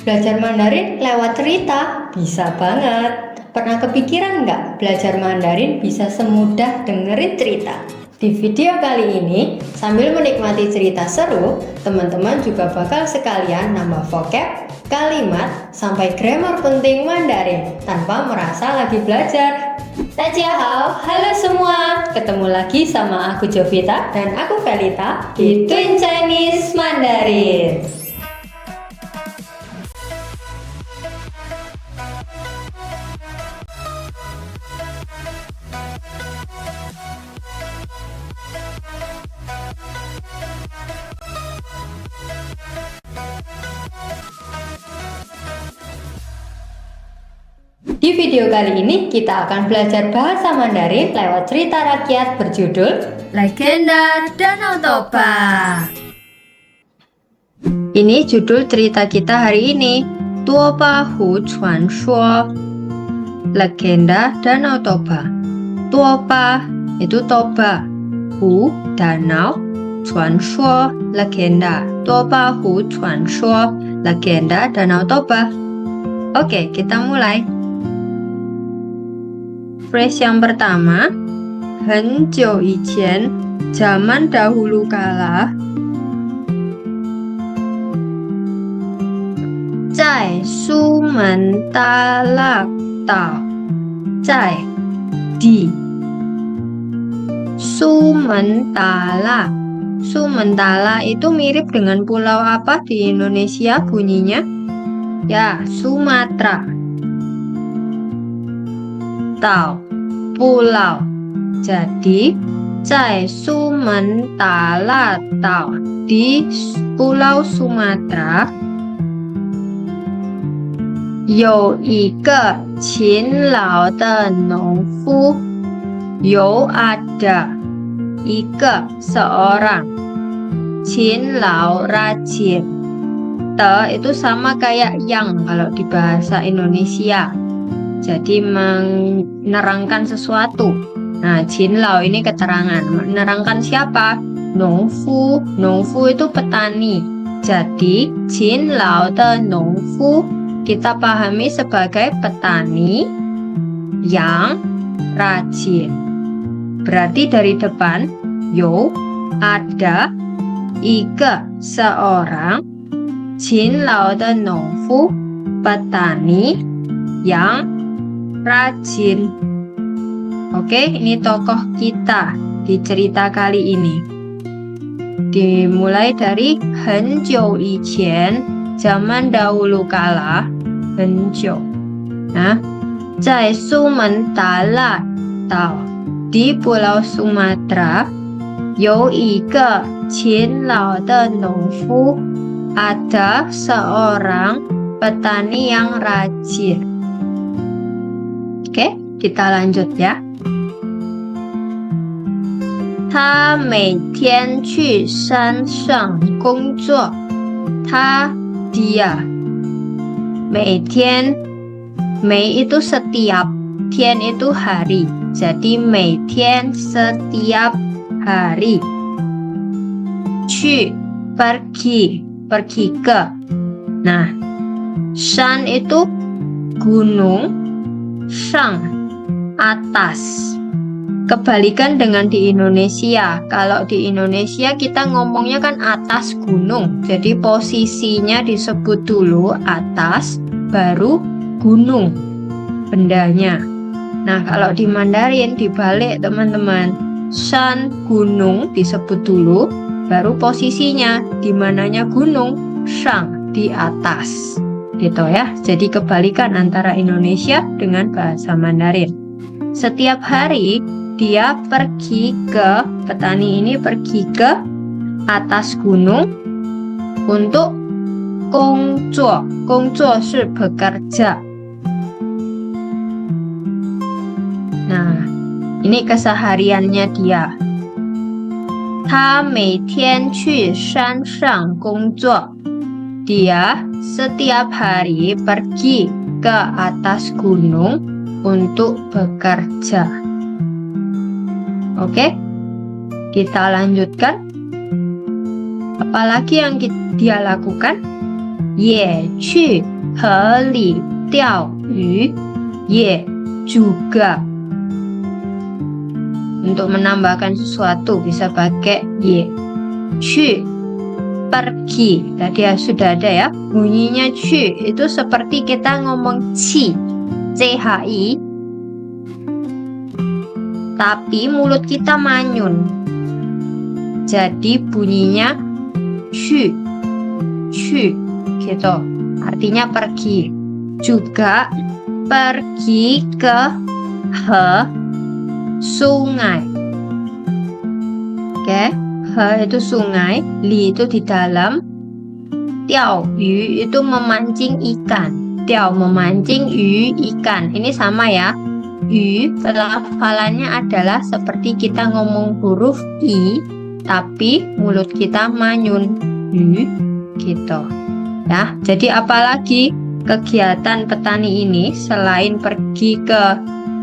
Belajar Mandarin lewat cerita? Bisa banget. Pernah kepikiran nggak belajar Mandarin bisa semudah dengerin cerita? Di video kali ini, sambil menikmati cerita seru, teman-teman juga bakal sekalian nambah vocab, kalimat, sampai grammar penting Mandarin tanpa merasa lagi belajar. Dajiahao, halo semua. Ketemu lagi sama aku Jovita dan aku Felita di Twin Chinese Mandarin. Di video kali ini kita akan belajar bahasa Mandarin lewat cerita rakyat berjudul Legenda Danau Toba. Ini judul cerita kita hari ini, Toba Hu Chuan Shuo. Legenda Danau Toba. Toba itu Toba, Hu danau, Chuan Shuo legenda. Toba Hu Chuan Shuo legenda Danau Toba. Oke, kita mulai. Phrase yang pertama, 很久以前, zaman dahulu kala, 在苏门答腊岛, 在 di Sumantala. Sumantala itu mirip dengan pulau apa di Indonesia bunyinya? Ya, Sumatera. Tao, pulau. Jadi, 在苏门答腊岛 di Pulau Sumatera 有一个勤劳的农夫 有 ada 一个 seorang 勤劳 rajin de itu sama kayak yang kalau di bahasa Indonesia, jadi menerangkan sesuatu. Nah, Jinlau ini keterangan menerangkan siapa? Nongfu. Nongfu itu petani. Jadi Jinlau de Nongfu kita pahami sebagai petani yang rajin. Berarti dari depan yo ada ika seorang Jinlau de Nongfu petani yang rajin. Oke, ini tokoh kita di cerita kali ini. Dimulai dari 很久以前, zaman dahulu kala, 很久. Nah, 在苏门答腊岛 di Pulau Sumatera 有一个勤劳的农夫 ada seorang petani yang rajin. Oke, kita lanjut ya. 他每天去山上工作。dia 每天 每 itu setiap, 天 itu hari, jadi 每天 setiap hari. 去 pergi, pergi ke. Nah, shan itu gunung, shang atas. Kebalikan dengan di Indonesia. Kalau di Indonesia kita ngomongnya kan atas gunung. Jadi posisinya disebut dulu atas, baru gunung bendanya. Nah, kalau di Mandarin dibalik teman-teman. Shan gunung disebut dulu, baru posisinya di mananya gunung, shang di atas. Gitu ya. Jadi kebalikan antara Indonesia dengan bahasa Mandarin. Setiap hari dia pergi ke, petani ini pergi ke atas gunung untuk gongzuo. Gongzuo是 bekerja. Nah, ini kesehariannya dia. 他每天去山上工作. Dia setiap hari pergi ke atas gunung untuk bekerja. Oke, kita lanjutkan. Apalagi yang dia lakukan? 也去河里钓鱼，也 juga. Untuk menambahkan sesuatu bisa pakai ye. Cu, pergi. Tadi sudah ada ya. Bunyinya cu itu seperti kita ngomong ci, chi. Tapi mulut kita manyun. Jadi bunyinya cu, cu gitu. Artinya pergi. Juga pergi ke sungai. Oke, he itu sungai, li itu di dalam, tiao yu itu memancing ikan. Tiao memancing, yu ikan. Ini sama ya. Yu pelafalannya adalah seperti kita ngomong huruf i, tapi mulut kita manyun. Yu gitu. Ya, jadi apalagi kegiatan petani ini selain pergi ke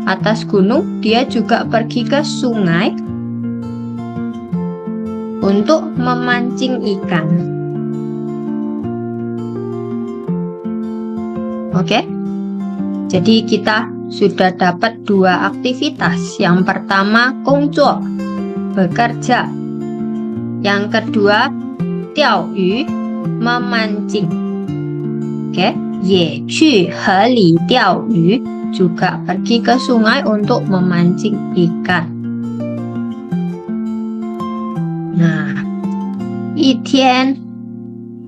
atas gunung, dia juga pergi ke sungai untuk memancing ikan. Oke, jadi kita sudah dapat dua aktivitas. Yang pertama kongzuo, bekerja. Yang kedua tiao yu, memancing. Oke, ye cu he li tiao yu, juga pergi ke sungai untuk memancing ikan. Nah, itian,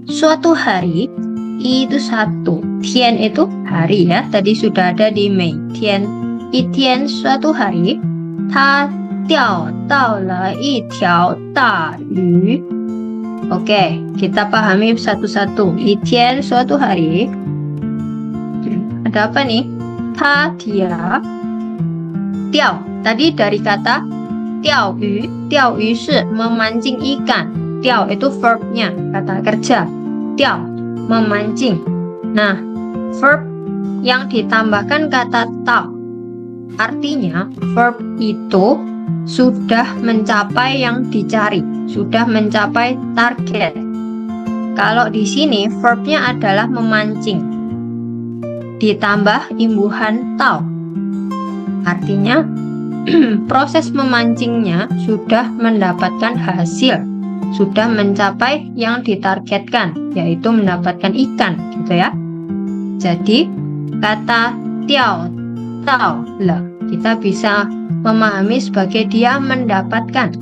suatu hari, itu satu, tian itu hari ya, tadi sudah ada di mei tian. Itian suatu hari, ta tiao dao le yi tiao da yu. Oke, kita pahami satu-satu. Itian suatu hari, ada apa nih? Dia tiao, tadi dari kata tiao yu是 memancing ikan. Tiao itu verbnya, kata kerja. Tiao, memancing. Nah, verb yang ditambahkan kata tao, artinya verb itu sudah mencapai yang dicari, sudah mencapai target. Kalau di sini verbnya adalah memancing, ditambah imbuhan tao. Artinya proses memancingnya sudah mendapatkan hasil, sudah mencapai yang ditargetkan, yaitu mendapatkan ikan, gitu ya. Jadi kata tiao tao le kita bisa memahami sebagai dia mendapatkan.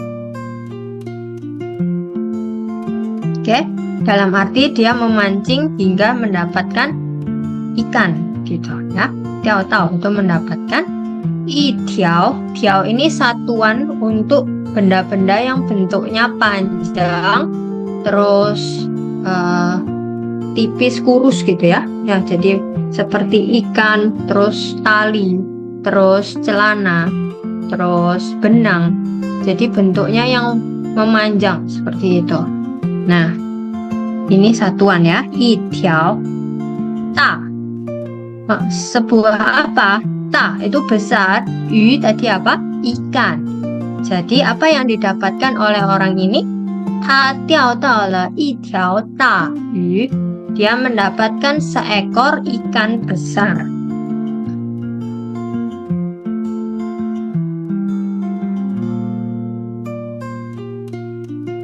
Oke, dalam arti dia memancing hingga mendapatkan ikan, gitu ya. Tiao tao itu mendapatkan. Tiao ini satuan untuk benda-benda yang bentuknya panjang, terus tipis kurus gitu ya. Ya, jadi seperti ikan, terus tali, terus celana, terus benang. Jadi bentuknya yang memanjang seperti itu. Nah, ini satuan ya. Tiao ta. Sebuah apa? Ta itu besar, yu tadi apa? Ikan. Jadi apa yang didapatkan oleh orang ini? Ta tiao dao le yi tiao da yu. Dia mendapatkan seekor ikan besar.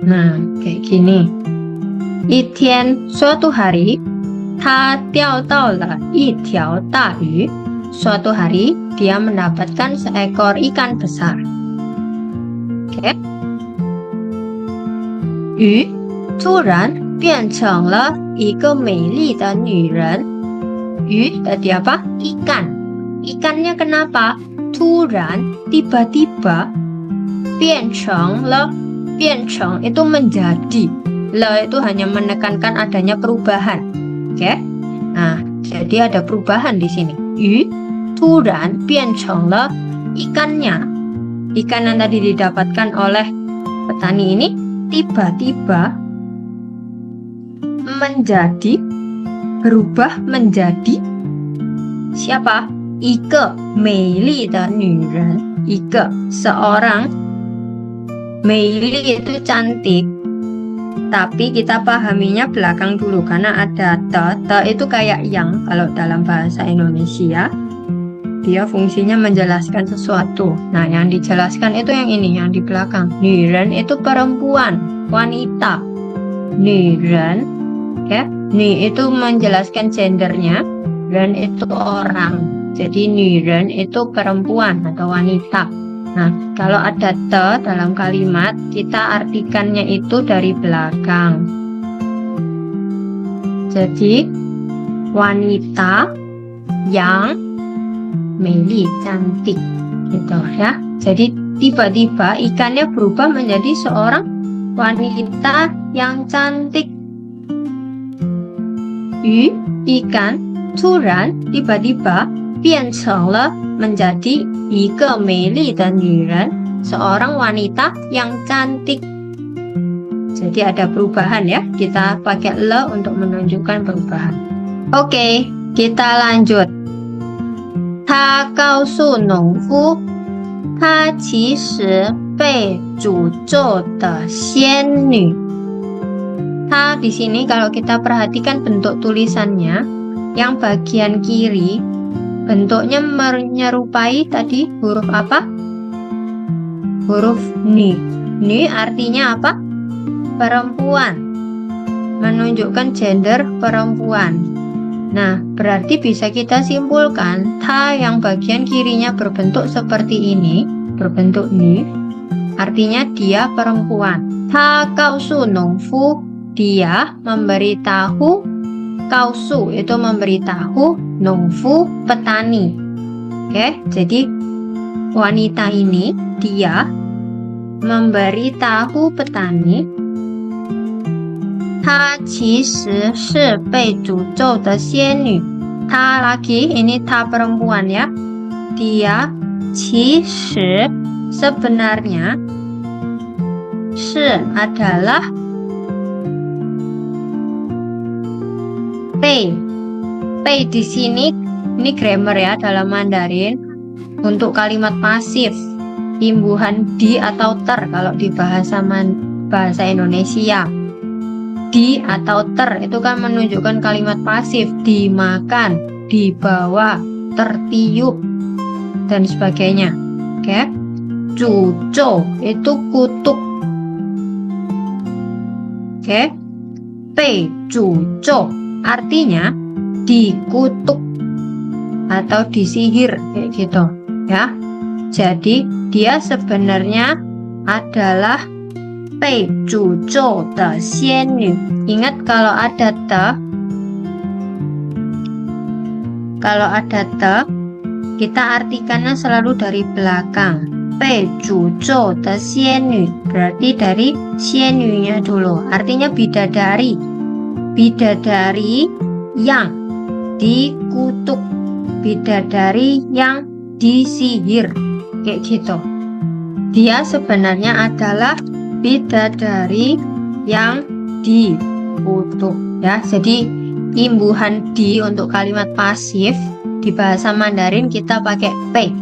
Nah, kayak gini. Itian suatu hari, ta tiao dao le yi tiao da yu. Suatu hari dia mendapatkan seekor ikan besar. Oke. Yu 突然变成了一个美丽的女人. Yu tadi apa? Ikan. Ikannya kenapa? 突然 tiba-tiba. 变成了 变成itu menjadi. Le itu hanya menekankan adanya perubahan. Oke. Nah, jadi ada perubahan di sini. Yu 突然变成了 ikannya. Ikan yang tadi didapatkan oleh petani ini tiba-tiba menjadi, berubah menjadi siapa? 一个美丽的女人. 一个 seorang, 美丽 itu cantik, Tapi kita pahaminya belakang dulu karena ada te itu kayak yang kalau dalam bahasa Indonesia dia fungsinya menjelaskan sesuatu. Nah, yang dijelaskan itu yang ini, yang di belakang. 女人 itu perempuan, wanita. 女人, ya. 女 itu menjelaskan gendernya, 人 itu orang. Jadi 女人 itu perempuan atau wanita. Nah, kalau ada te dalam kalimat, kita artikannya itu dari belakang. Jadi, wanita yang 美丽 cantik, gitu ya. Jadi tiba-tiba ikannya berubah menjadi seorang wanita yang cantik. 鱼 ikan 突然 tiba-tiba 变成了 menjadi 一个美丽的女人 seorang wanita yang cantik. Jadi ada perubahan ya, kita pakai le untuk menunjukkan perubahan. Oke, kita lanjut. 他告诉农夫，她其实被诅咒的仙女。她 di sini kalau kita perhatikan bentuk tulisannya, yang bagian kiri bentuknya menyerupai tadi huruf apa? Huruf ni. Ni artinya apa? Perempuan. Menunjukkan gender perempuan. Nah, berarti bisa kita simpulkan ta yang bagian kirinya berbentuk seperti ini, berbentuk ni, artinya dia perempuan. Ta kausu nongfu, dia memberitahu, kausu itu memberitahu, nongfu petani. Oke, jadi wanita ini dia memberitahu petani. 她其实是被诅咒的仙女。她 lagi, ini ta perempuan ya. Dia 其实 sebenarnya 是 adalah 被 di sini ini grammar ya dalam Mandarin untuk kalimat pasif, imbuhan di atau ter kalau di bahasa Indonesia. Di atau ter itu kan menunjukkan kalimat pasif, dimakan, dibawa, tertiup dan sebagainya. Oke. Cuco itu kutuk. Oke. Bei cuco artinya dikutuk atau disihir kayak gitu ya. Jadi dia sebenarnya adalah 被诅咒的仙女. Ingat kalau ada te, kita artikannya selalu dari belakang. 被诅咒的仙女 berarti dari 仙女nya dulu. Artinya bidadari. Bidadari yang dikutuk. Bidadari yang disihir. Kayak gitu. Dia sebenarnya adalah bidadari yang dikutuk ya. Jadi imbuhan di untuk kalimat pasif di bahasa Mandarin kita pakai pe.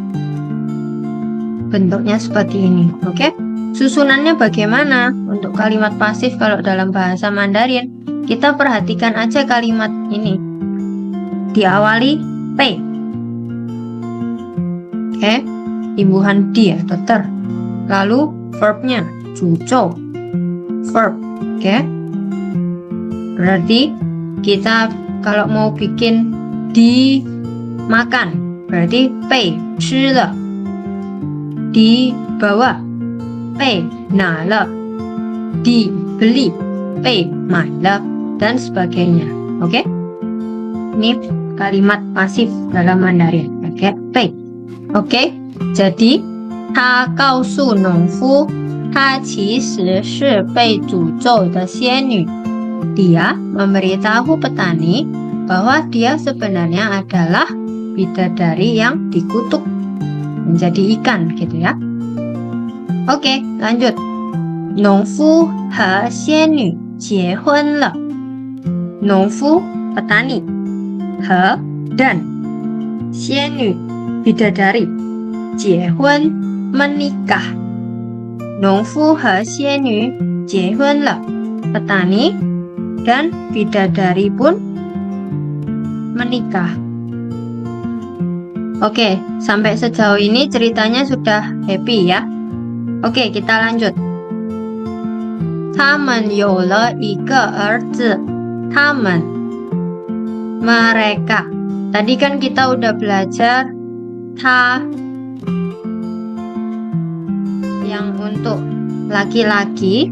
Bentuknya seperti ini. Oke. Susunannya bagaimana untuk kalimat pasif kalau dalam bahasa Mandarin? Kita perhatikan aja kalimat ini. Diawali pe. Oke. Imbuhan di atau ter. Lalu verbnya 诅咒 verb. Oke. Berarti kita kalau mau bikin dimakan berarti 被吃了, dibawa 被拿了, dibeli 被买了 dan sebagainya. Oke. Ini kalimat pasif dalam Mandarin. Oke. 被. Oke. Jadi 他告诉农夫她其实是被诅咒的仙女. Dia memberitahu petani bahwa dia sebenarnya adalah bidadari yang dikutuk menjadi ikan gitu ya. Oke, lanjut. 农夫和仙女结婚了. 农夫 petani, 和 dan 仙女 bidadari, 结婚 menikah. 农夫和仙女结婚了 petani, dan bidadari pun menikah. Oke, sampai sejauh ini ceritanya sudah happy ya. Oke, kita lanjut. 他们有了一个儿子。他们 mereka. Tadi kan kita udah belajar ta yang untuk laki-laki,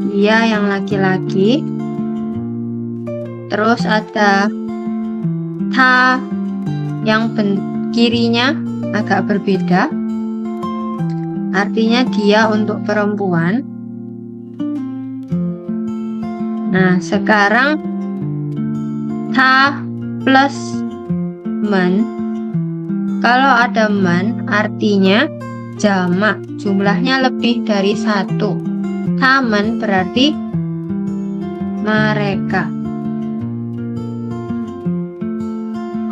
dia yang laki-laki. Terus ada ta yang kirinya agak berbeda, artinya dia untuk perempuan. Nah, sekarang ta plus men. Kalau ada men artinya jamak, jumlahnya lebih dari satu. Tamen berarti mereka.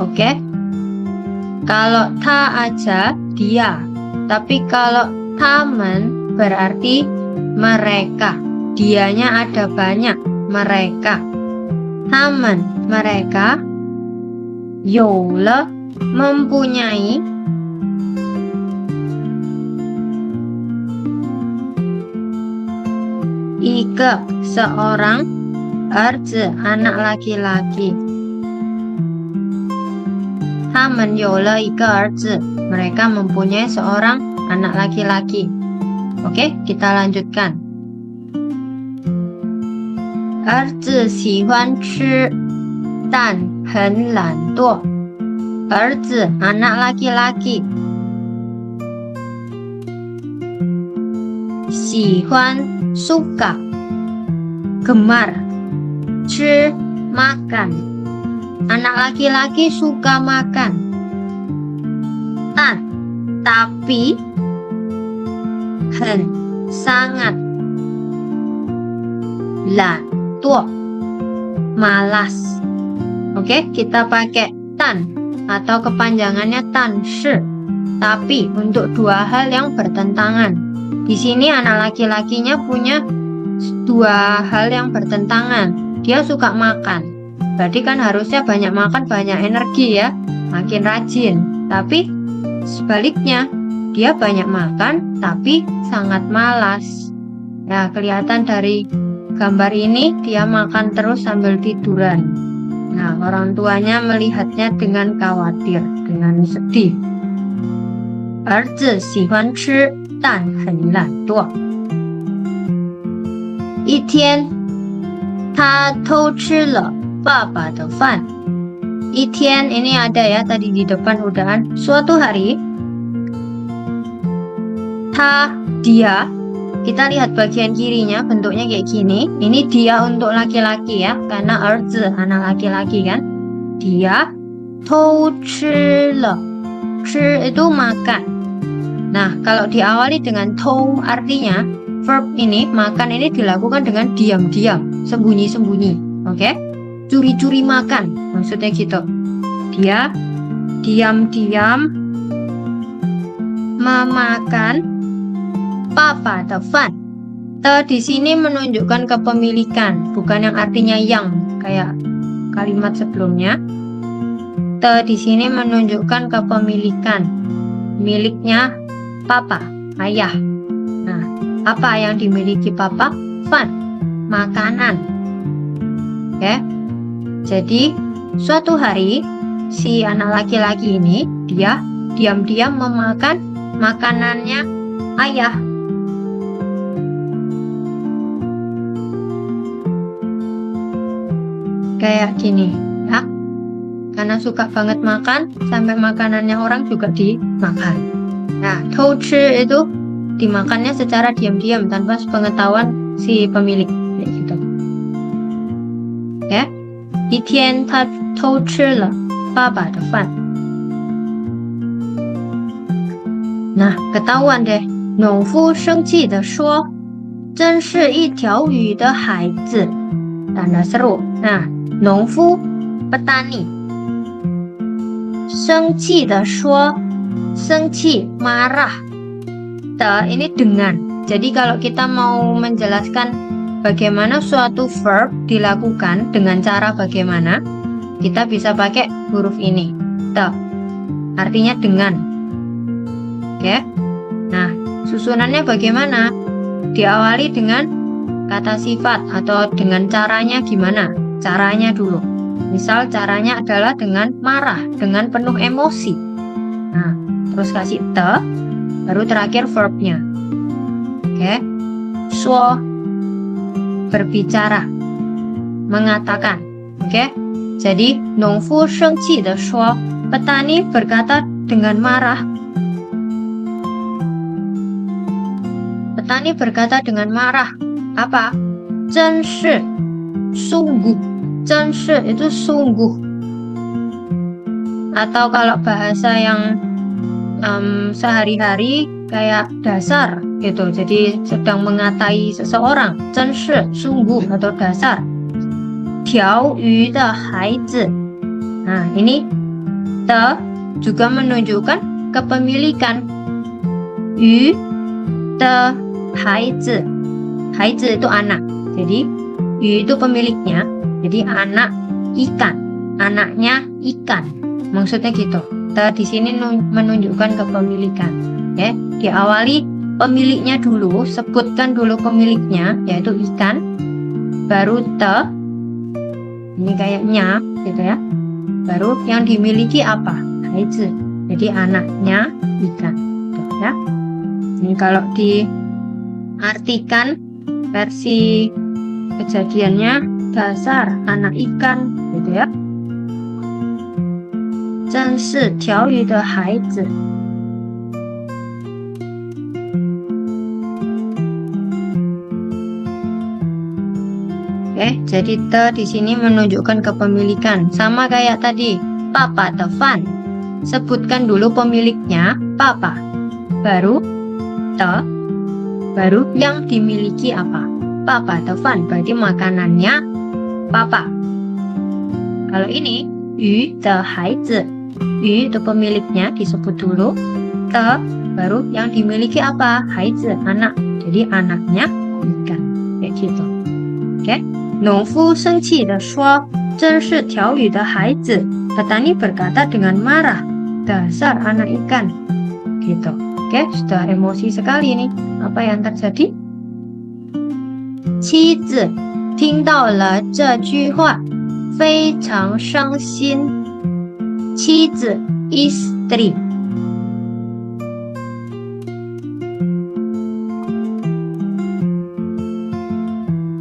Oke. Kalau ta aja dia, tapi kalau tamen berarti mereka. Dianya ada banyak, mereka. Tamen mereka. Yola mempunyai. Ika seorang. Erze anak laki-laki. Tamen yola ika erze. Mereka mempunyai seorang anak laki-laki. Oke, kita lanjutkan. Erze 喜欢吃但很懒惰. Erze anak laki-laki. 喜欢 suka, gemar. 吃 makan. Anak laki-laki suka makan. Tan tapi, 很 sangat, 懒惰 malas. Oke, kita pakai tan atau kepanjangannya tan shi. Tapi untuk dua hal yang bertentangan. Di sini anak laki-lakinya punya dua hal yang bertentangan. Dia suka makan. Berarti kan harusnya banyak makan, banyak energi ya, makin rajin. Tapi sebaliknya, dia banyak makan tapi sangat malas. Nah, kelihatan dari gambar ini dia makan terus sambil tiduran. Nah, orang tuanya melihatnya dengan khawatir, dengan sedih. 儿子喜欢吃但很懒惰。一天，他偷吃了爸爸的饭。一天ini ada ya tadi di depan udahan. Suatu hari, dia. Kita lihat bagian kirinya bentuknya kayak gini. Ini dia untuk laki-laki ya, karena erze anak laki-laki kan. Dia tou chi le. Chi itu makan. Nah, kalau diawali dengan tou artinya verb ini, makan ini dilakukan dengan diam-diam, sembunyi-sembunyi. Oke? Curi-curi makan, maksudnya gitu. Dia diam-diam memakan papa de fan. Te di sini menunjukkan kepemilikan, bukan yang artinya yang kayak kalimat sebelumnya. Te di sini menunjukkan kepemilikan, miliknya papa, ayah. Nah, apa yang dimiliki papa? Fan, makanan. Oke. Jadi suatu hari si anak laki-laki ini dia diam-diam memakan makanannya ayah. Kayak gini ya, karena suka banget makan sampai makanannya orang juga dimakan. Nah, touchi itu dimakannya secara diam-diam tanpa sepengetahuan si pemilik kayak gitu. Ya, 一天他偷吃了爸爸的饭。 Nah, ketahuan deh. 农夫生气地说：“真是一条鱼的孩子。” Tanda seru. Nah, 农夫 petani. 生气地说，生气 marah. De ini dengan Jadi kalau kita mau menjelaskan bagaimana suatu verb dilakukan dengan cara bagaimana, kita bisa pakai huruf ini, te. Artinya dengan. Oke. Nah, susunannya bagaimana? Diawali dengan kata sifat atau dengan caranya gimana? Caranya dulu. Misal caranya adalah dengan marah, dengan penuh emosi. Nah, terus kasih te, baru terakhir verbnya. Oke. Shuo, berbicara, mengatakan. Oke. Jadi, nongfu shengqi de shuo, petani berkata dengan marah. Petani berkata dengan marah. Apa? Zhenshi, sungguh. Zhenshi itu sungguh. Atau kalau bahasa yang sehari-hari kayak dasar gitu. Jadi sedang mengatai seseorang. Zhenshi, sungguh atau dasar. Tiao yu de haizi. Nah, ini te juga menunjukkan kepemilikan. Yu de haizi. Haizi itu anak. Jadi yu itu pemiliknya. Jadi anak ikan. Anaknya ikan. Maksudnya gitu. Te di sini menunjukkan kepemilikan. Ya, diawali pemiliknya dulu, sebutkan dulu pemiliknya yaitu ikan. Baru te. Ini kayaknya gitu ya. Baru yang dimiliki apa? Haizi. Jadi anaknya ikan. Gitu, ya. Ini kalau diartikan versi kejadiannya dasar anak ikan gitu ya. 真是条鱼的孩子. Oke, jadi te di sini menunjukkan kepemilikan, sama kayak tadi, papa de fan. Sebutkan dulu pemiliknya, papa. Baru te, baru yang dimiliki apa? Papa de fan, berarti makanannya papa. Kalau ini, yu de haizi. Yu itu pemiliknya, disebut dulu. Te, baru yang dimiliki apa? Haizi, anak. Jadi anaknya ikan. Kayak gitu. Oke. 农夫生气地说：“真是条鱼的孩子。” Petani berkata dengan marah, dasar anak ikan. Gitu. Oke, sudah emosi sekali nih. Apa yang terjadi? 妻子听到了这句话，非常伤心。妻子 istri.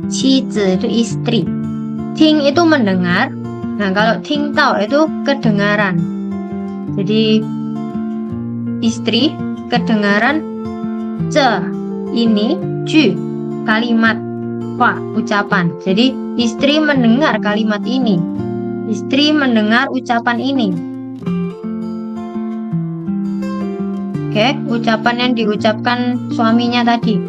Cizi itu istri. Ting itu mendengar. Nah, kalau ting tau itu kedengaran. Jadi istri kedengaran. Ce ini ju kalimat wa ucapan. Jadi istri mendengar kalimat ini. Istri mendengar ucapan ini. Oke, ucapan yang diucapkan suaminya tadi.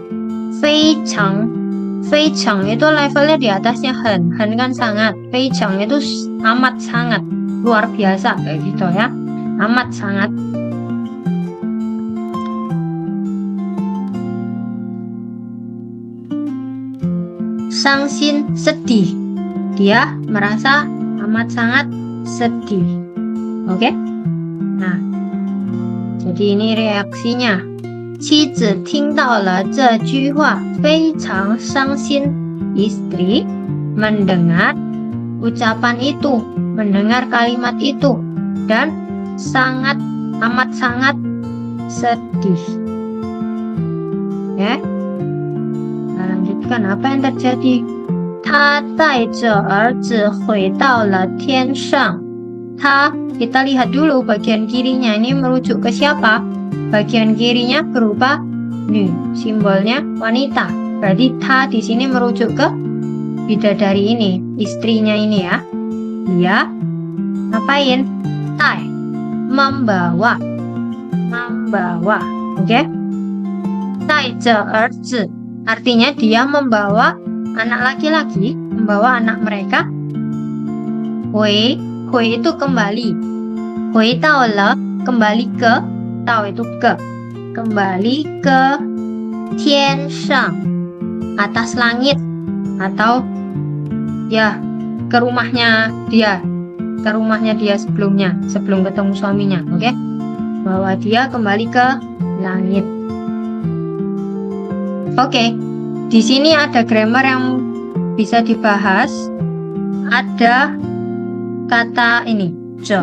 Fei chang. Fei chang itu levelnya di atasnya hen. Hen kan sangat. Fei chang itu amat sangat. Luar biasa kayak gitu ya. Amat sangat. Sangsin sedih. Dia merasa amat sangat sedih. Oke? Nah, jadi ini reaksinya. 妻子听到了这句话，非常伤心。Istri mendengar ucapan itu, mendengar kalimat itu, dan sangat, amat sangat sedih. Ya, nah, lanjutkan apa yang terjadi? 他带着儿子回到了天上。他, kita lihat dulu bagian kirinya ini merujuk ke siapa? Bagian kirinya berupa nu, simbolnya wanita. Berarti ta di sini merujuk ke bidadari ini, istrinya ini ya. Dia ngapain? Tai, membawa, oke? Tai je erzi, artinya dia membawa anak laki-laki, membawa anak mereka. Hui itu kembali. Hui tao le, kembali ke. Tau itu ke, kembali ke 天上, atas langit, atau ya ke rumahnya dia sebelumnya, sebelum ketemu suaminya. Oke, bahwa dia kembali ke langit. Oke, di sini ada grammar yang bisa dibahas. Ada kata ini, je.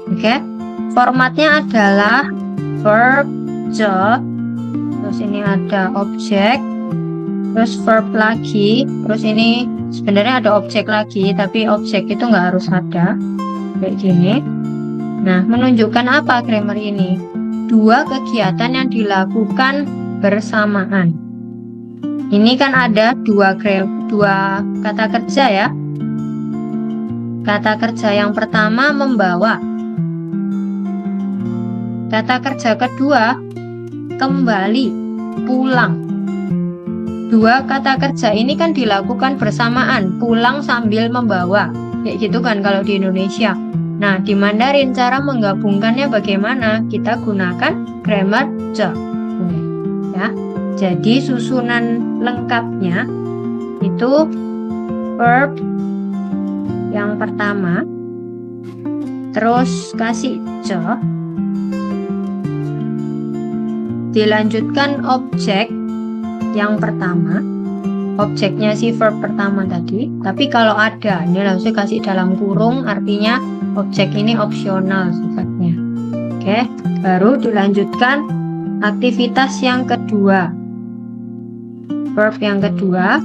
Oke, formatnya adalah verb je, terus ini ada objek, terus verb lagi, terus ini sebenarnya ada objek lagi, tapi objek itu nggak harus ada, kayak gini. Nah, menunjukkan apa grammar ini? Dua kegiatan yang dilakukan bersamaan. Ini kan ada dua kata kerja ya. Kata kerja yang pertama membawa. Kata kerja kedua kembali, pulang. Dua kata kerja ini kan dilakukan bersamaan, pulang sambil membawa. Kayak gitu kan kalau di Indonesia. Nah, di Mandarin cara menggabungkannya bagaimana? Kita gunakan grammar je. Ya. Jadi susunan lengkapnya itu verb yang pertama, terus kasih je, dilanjutkan objek yang pertama, objeknya si verb pertama tadi. Tapi kalau ada, ini langsung kasih dalam kurung, artinya objek ini opsional sifatnya. Oke, baru dilanjutkan aktivitas yang kedua, verb yang kedua,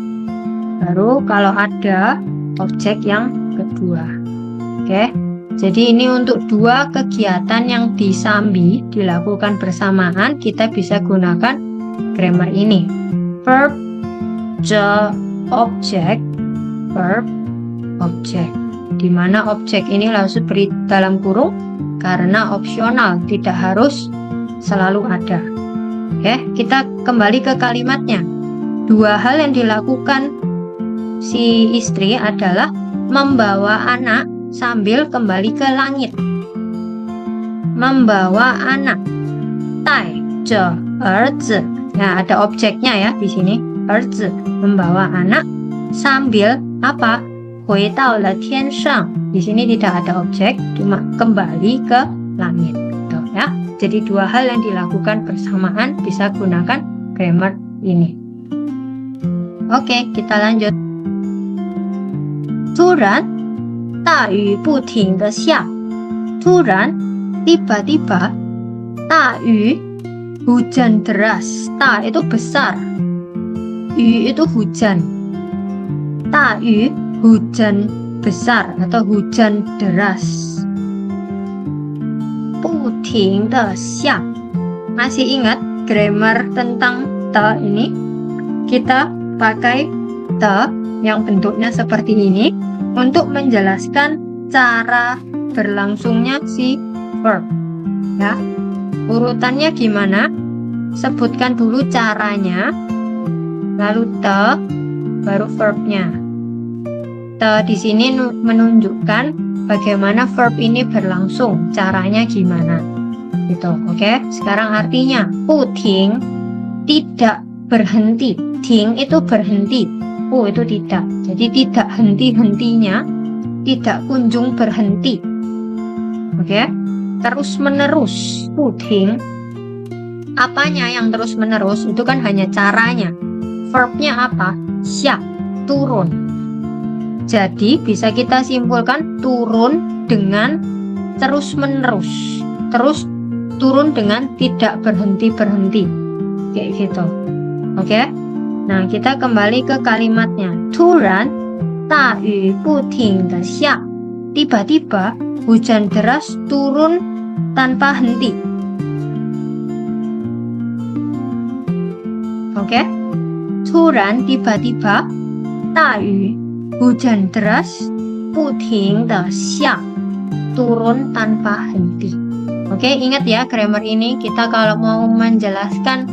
baru kalau ada objek yang kedua. Oke, jadi ini untuk dua kegiatan yang disambi, dilakukan bersamaan, kita bisa gunakan grammar ini. Verb je objek, verb objek, dimana objek ini langsung beri dalam kurung karena opsional, tidak harus selalu ada. Oke, kita kembali ke kalimatnya. Dua hal yang dilakukan si istri adalah membawa anak sambil kembali ke langit. Membawa anak, tai je erzi. Nah, ada objeknya ya di sini, erzi, membawa anak sambil apa? Hui dao le tian shang. Di sini tidak ada objek, cuma kembali ke langit. Gitu, ya. Jadi dua hal yang dilakukan bersamaan bisa gunakan grammar ini. Oke, kita lanjut. 突然，大雨不停地下。突然，tiba-tiba，大雨 hujan deras. Ta itu besar, yu itu hujan. 大雨 hujan besar atau hujan deras. 不停地下. Masih ingat grammar tentang te ini? Kita pakai te yang bentuknya seperti ini untuk menjelaskan cara berlangsungnya si verb. Ya, urutannya gimana? Sebutkan dulu caranya, lalu te, baru verbnya. Te di sini menunjukkan bagaimana verb ini berlangsung, caranya gimana. Gitu, oke? Sekarang artinya, puting, tidak berhenti. Ting itu berhenti, pu itu tidak. Jadi tidak henti-hentinya, tidak kunjung berhenti. Oke? Terus menerus, puting. Apanya yang terus menerus? Itu kan hanya caranya. Verbnya apa? Xia, turun. Jadi bisa kita simpulkan turun dengan terus menerus. Terus turun dengan tidak berhenti-berhenti. Kayak gitu. Oke? Nah, kita kembali ke kalimatnya. Turan, da yu buting de xia. Tiba-tiba hujan deras turun tanpa henti. Oke? Turan, tiba-tiba, da yu, hujan deras, buting de xia, turun tanpa henti. Oke, ingat ya grammar ini, kita kalau mau menjelaskan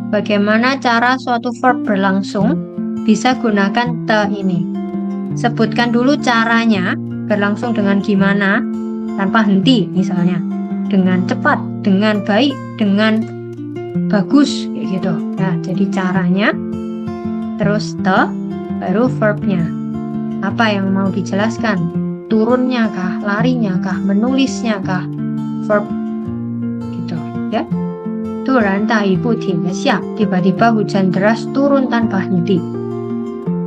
bagaimana cara suatu verb berlangsung, bisa gunakan te ini. Sebutkan dulu caranya, berlangsung dengan gimana, tanpa henti misalnya. Dengan cepat, dengan baik, dengan bagus, kayak gitu. Nah, jadi caranya terus the baru verbnya. Apa yang mau dijelaskan? Turunnya kah, larinya kah, menulisnya kah? Verb gitu ya. 突然大雨不停地下, tiba-tiba hujan deras turun tanpa henti.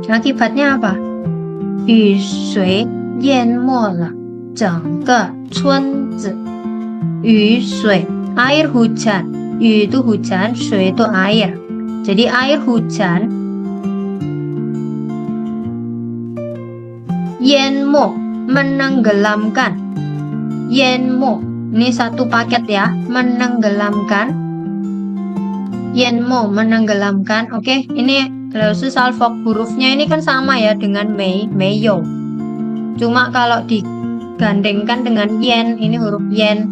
Akibatnya apa? 雨水淹没了整个村子. 雨水 air hujan, 雨 itu hujan, 水 itu air. Jadi air hujan 淹没 menenggelamkan. 淹没 ini satu paket ya, menenggelamkan. 淹没 menenggelamkan. Oke, ini salfok hurufnya ini kan sama ya dengan mei, meyo. Cuma kalau digandengkan dengan yen, ini huruf yen,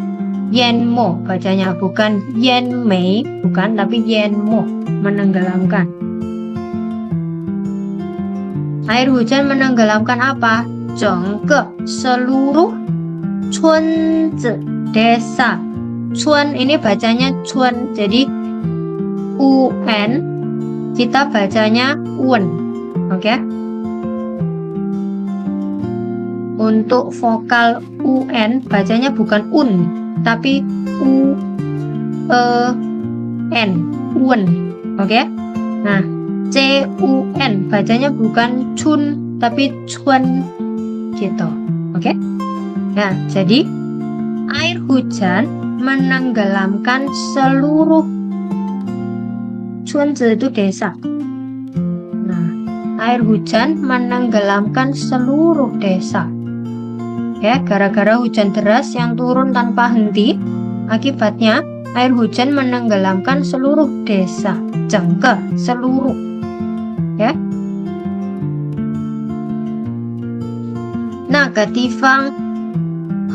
yenmo bacanya, bukan yen mei, bukan, tapi yenmo, menenggelamkan. Air hujan menenggelamkan apa? 整个 seluruh 村子 desa. 村 ini bacanya cun, jadi un kita bacanya un. Oke. Untuk vokal un bacanya bukan un, tapi u n, un. Oke. Nah, c u n bacanya bukan cun, tapi cun gitu. Oke. Nah, jadi air hujan menenggelamkan seluruh. 村子 itu desa. Nah, air hujan menenggelamkan seluruh desa. Ya, gara-gara hujan deras yang turun tanpa henti, akibatnya air hujan menenggelamkan seluruh desa. 整个 seluruh. Ya. 那个地方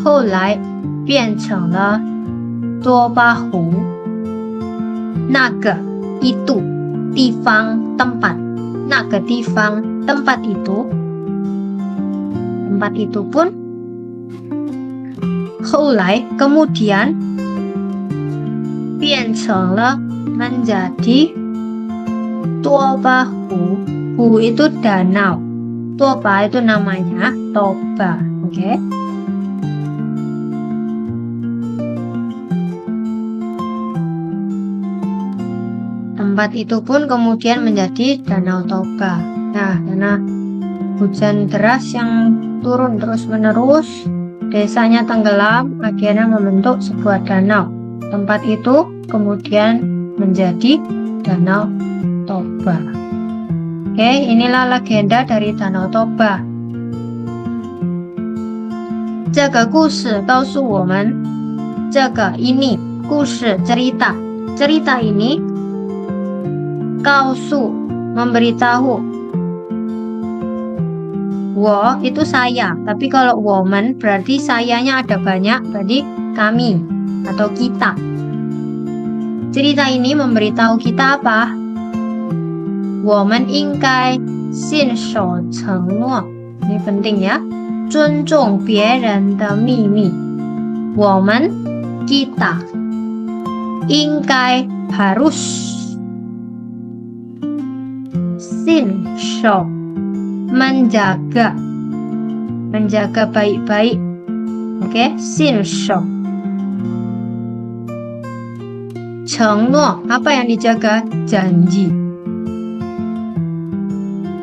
后来变成了多巴湖。那个 itu, 地方 tempat. 那个地方 tempat itu pun 后来 kemudian 变成了 menjadi 多巴湖. Hu itu danau, Toba itu namanya Toba. Oke. Tempat itu pun kemudian menjadi Danau Toba. Nah, karena hujan deras yang turun terus-menerus, desanya tenggelam, akhirnya membentuk sebuah danau. Tempat itu kemudian menjadi Danau Toba. Oke, inilah legenda dari Danau Toba. 这个故事告诉我们, 这个 ini 故事 cerita. Cerita ini 告诉 memberitahu. 我 itu saya, tapi kalau 我们 berarti sayanya ada banyak, berarti kami atau kita. Cerita ini memberitahu kita apa? 我们应该信守承诺. Ini penting ya. 尊重别人的秘密. 我们 kita 应该 harus 信守 menjaga baik-baik. Oke, 信守 承诺 apa yang dijaga? Janji.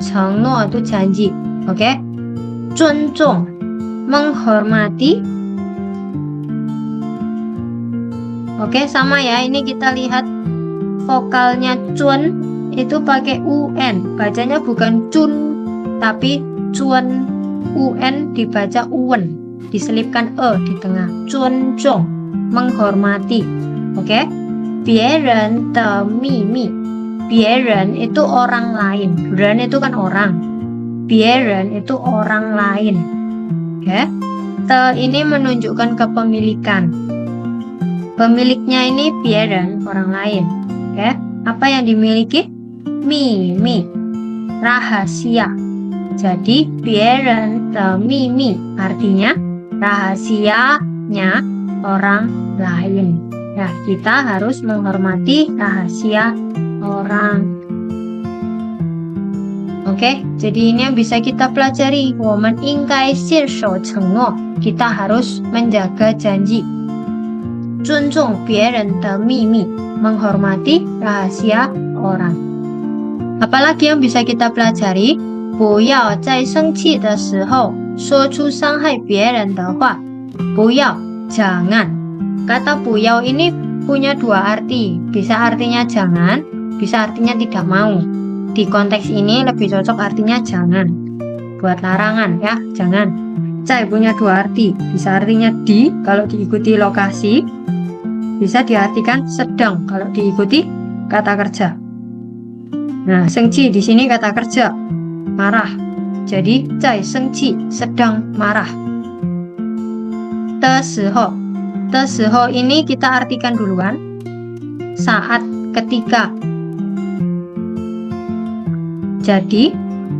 承诺 itu janji. Oke. 尊重 menghormati. Oke, sama ya. Ini kita lihat vokalnya cun itu pakai un, bacanya bukan cun tapi cun. Un dibaca un, diselipkan e di tengah. 尊重 menghormati. Oke. 别人的秘密. 别人 itu orang lain. 人 itu kan orang. 别人 itu orang lain. Oke. Te ini menunjukkan kepemilikan. Pemiliknya ini 别人, orang lain. Oke. Apa yang dimiliki? 秘密 rahasia. Jadi 别人的秘密 artinya rahasianya orang lain. Ya, kita harus menghormati rahasia orang. Oke, jadi ini yang bisa kita pelajari. 我们应该信守承诺. Kita harus menjaga janji. 尊重别人的秘密. Menghormati rahasia orang. Apalagi yang bisa kita pelajari? 不要在生气的时候说出伤害别人的话. 不要, jangan. Kata 不要 ini punya dua arti. Bisa artinya jangan, bisa artinya tidak mau. Di konteks ini lebih cocok artinya jangan. Buat larangan ya, jangan. Cai punya dua arti. Bisa artinya di kalau diikuti lokasi. Bisa diartikan sedang kalau diikuti kata kerja. Nah, sengci di sini kata kerja. Marah. Jadi, cai sengci, sedang marah. Tesiho. Tesiho ini kita artikan duluan. Saat, ketika. Jadi,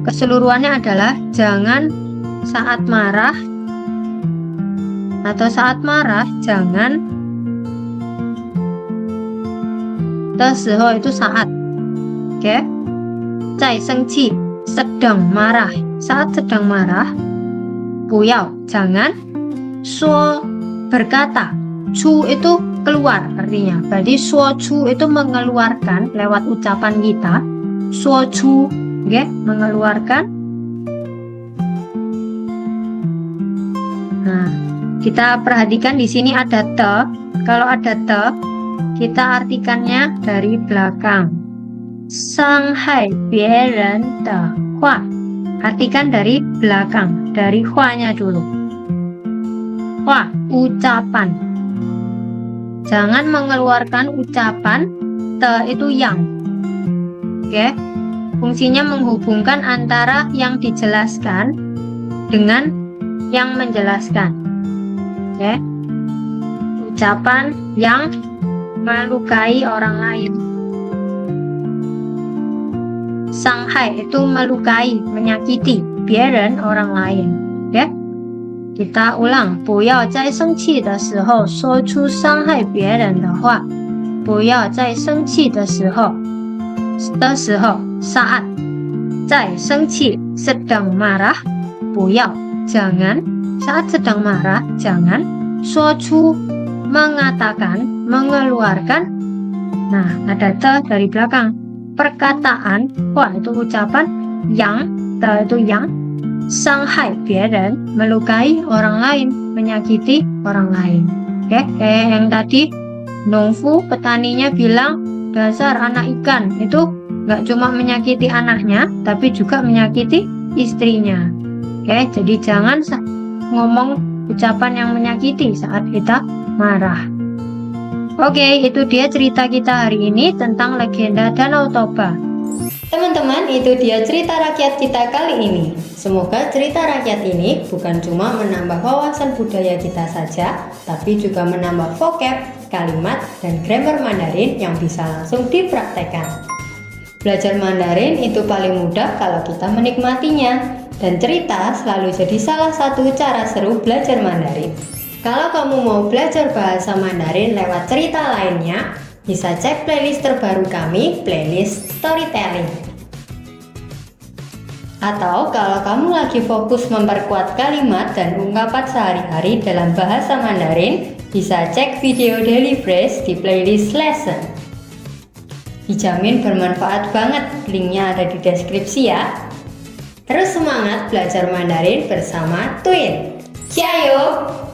keseluruhannya adalah jangan saat marah atau saat marah jangan. Tesiho itu saat. Oke. Zai sengci, sedang marah. Saat sedang marah. Buyao, jangan. Suo, berkata. Cu itu keluar artinya. Berarti suo cu itu mengeluarkan lewat ucapan kita. Suo cu, okay, mengeluarkan. Nah, kita perhatikan di sini ada te. Kalau ada te, kita artikannya dari belakang. Sanghai bieren de hua. Artikan dari belakang, dari hua-nya dulu. Hua, ucapan. Jangan mengeluarkan ucapan te itu yang. Oke. Fungsinya menghubungkan antara yang dijelaskan dengan yang menjelaskan. Oke. Ucapan yang melukai orang lain. Sanghai itu melukai, menyakiti biaren orang lain. Oke. Kita ulang, 不要在生气的时候说出伤害别人的话。不要在生气的时候 saat 在生气 sedang marah 不要 jangan saat sedang marah jangan 说出 mengatakan mengeluarkan. Nah, ada te dari belakang. Perkataan, wah itu ucapan, yang, te itu yang. Sanghai biaren, melukai orang lain, menyakiti orang lain. Oke, kayak yang tadi Nongfu petaninya bilang dasar anak ikan itu nggak cuma menyakiti anaknya, tapi juga menyakiti istrinya. Oke, jadi jangan ngomong ucapan yang menyakiti saat kita marah. Oke, itu dia cerita kita hari ini tentang legenda Danau Toba. Teman-teman, itu dia cerita rakyat kita kali ini. Semoga cerita rakyat ini bukan cuma menambah wawasan budaya kita saja, tapi juga menambah vocab, kalimat, dan grammar Mandarin yang bisa langsung dipraktekkan. Belajar Mandarin itu paling mudah kalau kita menikmatinya, dan cerita selalu jadi salah satu cara seru belajar Mandarin. Kalau kamu mau belajar bahasa Mandarin lewat cerita lainnya, bisa cek playlist terbaru kami, playlist Storytelling. Atau kalau kamu lagi fokus memperkuat kalimat dan ungkapan sehari-hari dalam bahasa Mandarin, bisa cek video Daily Phrase di playlist Lesson. Dijamin bermanfaat banget, linknya ada di deskripsi ya. Terus semangat belajar Mandarin bersama Twin. Ciao!